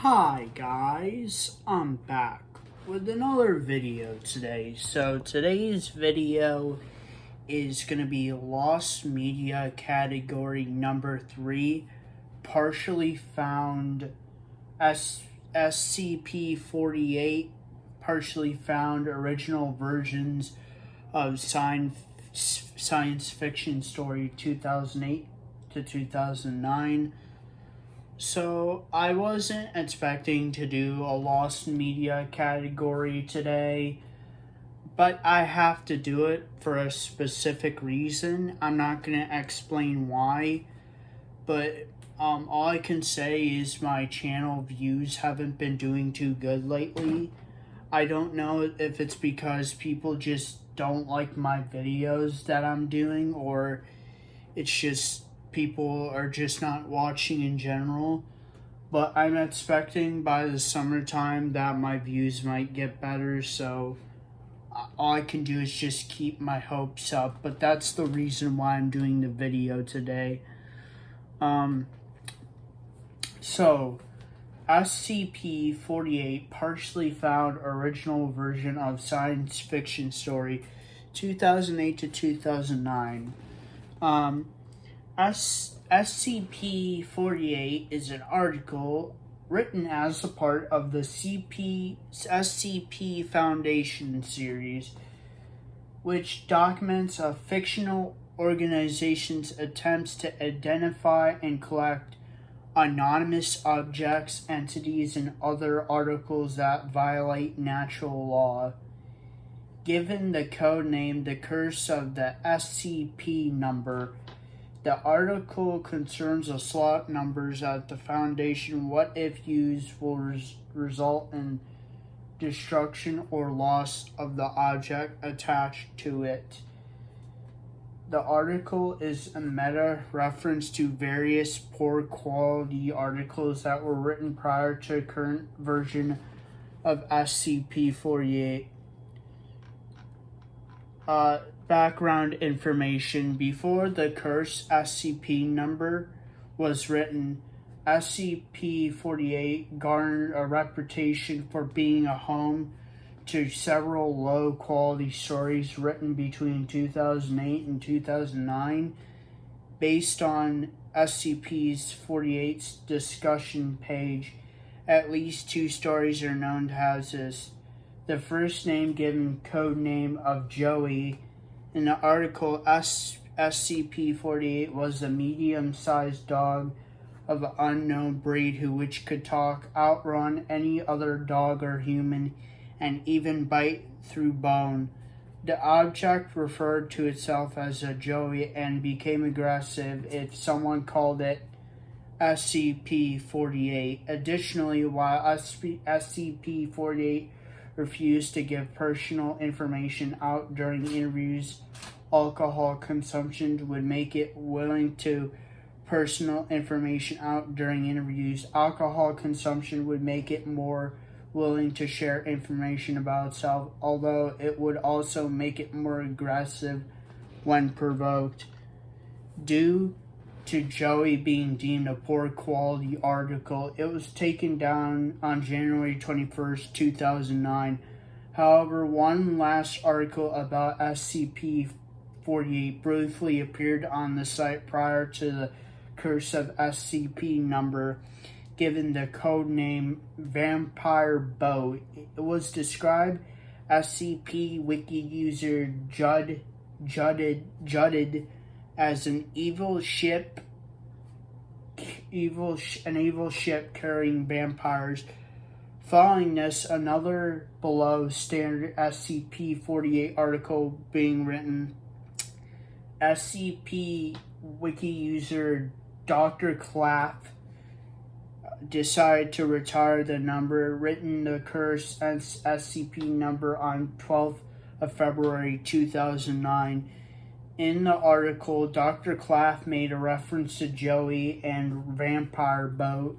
Hi guys, I'm back with another video today. So today's video is going to be Lost Media category number 3, partially found SCP-48, partially found original versions of science fiction story 2008 to 2009. So, I wasn't expecting to do a Lost Media category today, but I have to do it for a specific reason. I'm not going to explain why, but all I can say is my channel views haven't been doing too good lately. I don't know if it's because people just don't like my videos that I'm doing, or it's just people are just not watching in general, but I'm expecting by the summertime that my views might get better, so all I can do is just keep my hopes up, but that's the reason why I'm doing the video today. So SCP-48 partially found original version of science fiction story 2008 to 2009. SCP-48 is an article written as a part of the SCP Foundation series, which documents a fictional organization's attempts to identify and collect anonymous objects, entities, and other articles that violate natural law. Given the code name The Curse of the SCP number, the article concerns the slot numbers at the Foundation. What if used will result in destruction or loss of the object attached to it. The article is a meta reference to various poor quality articles that were written prior to the current version of SCP-48. Background information. Before the Curse SCP number was written, SCP-48 garnered a reputation for being a home to several low-quality stories written between 2008 and 2009. Based on SCP-48's discussion page, at least 2 stories are known to have this. The first name given code name of Joey. In the article, SCP-48 was a medium-sized dog of an unknown breed which could talk, outrun any other dog or human, and even bite through bone. The object referred to itself as a Joey and became aggressive if someone called it SCP-48. Additionally, while SCP-48 refused to give personal information out during interviews, alcohol consumption would make it willing to personal information out during interviews. Alcohol consumption would make it more willing to share information about itself, although it would also make it more aggressive when provoked. Due to Joey being deemed a poor quality article, it was taken down on January 21st, 2009. However, one last article about SCP-48 briefly appeared on the site prior to the Curse of SCP number, given the code name Vampire Boat. It was described SCP Wiki user Judded as an evil ship carrying vampires. Following this, another below standard SCP-48 article being written. SCP Wiki user Dr. Claff decided to retire the number, written the Curse SCP number on 12th of February 2009. In the article, Dr. Claff made a reference to Joey and Vampire Boat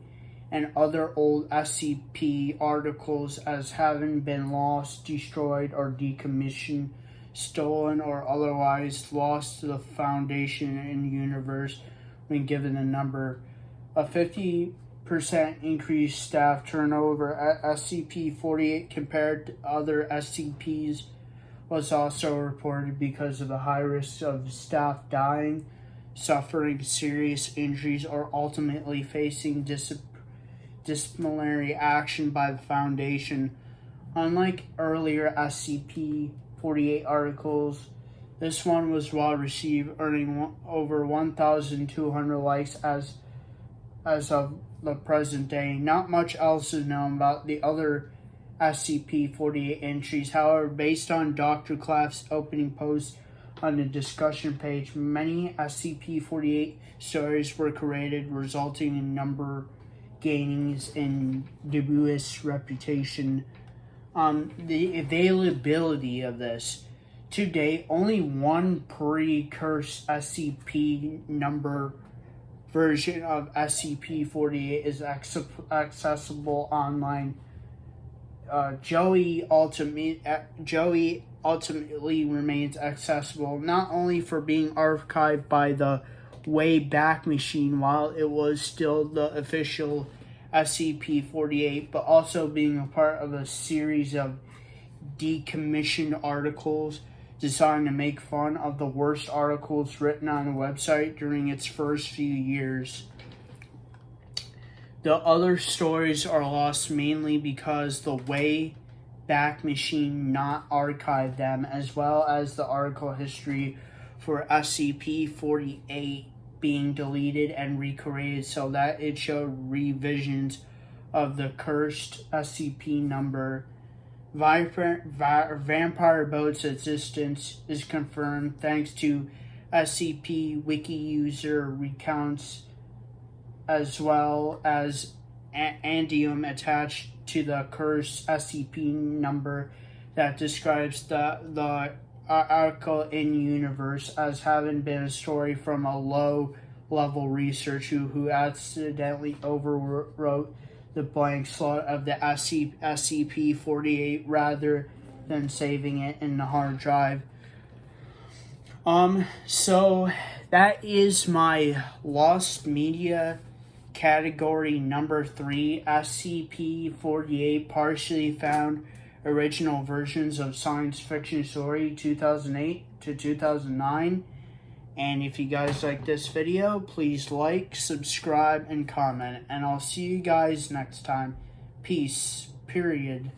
and other old SCP articles as having been lost, destroyed, or decommissioned, stolen, or otherwise lost to the Foundation and universe when given a number. A 50% 30% increased staff turnover at SCP-48 compared to other SCPs was also reported because of the high risk of staff dying, suffering serious injuries, or ultimately facing disciplinary action by the Foundation. Unlike earlier SCP-48 articles, this one was well received, earning over 1,200 likes as of the present day. Not much else is known about the other SCP-48 entries. However, based on Dr. Claff's opening post on the discussion page, many SCP-48 stories were created, resulting in number gainings in dubious reputation. The availability of this. To date, only one pre-cursed SCP number version of SCP-48 is accessible online. Joey ultimately remains accessible, not only for being archived by the Wayback Machine while it was still the official SCP-48, but also being a part of a series of decommissioned articles designed to make fun of the worst articles written on the website during its first few years. The other stories are lost mainly because the Wayback Machine not archived them, as well as the article history for SCP-48 being deleted and recreated so that it showed revisions of the cursed SCP number. Vampire Boat's existence is confirmed thanks to SCP Wiki user recounts, as well as Andium attached to the cursed SCP number that describes the article in universe as having been a story from a low-level researcher who accidentally overwrote the blank slot of the SCP-48 rather than saving it in the hard drive. So that is my lost media category number 3, SCP-48 Partially Found Original Versions of Science Fiction Story 2008 to 2009. And if you guys like this video, please like, subscribe, and comment. And I'll see you guys next time. Peace. Period.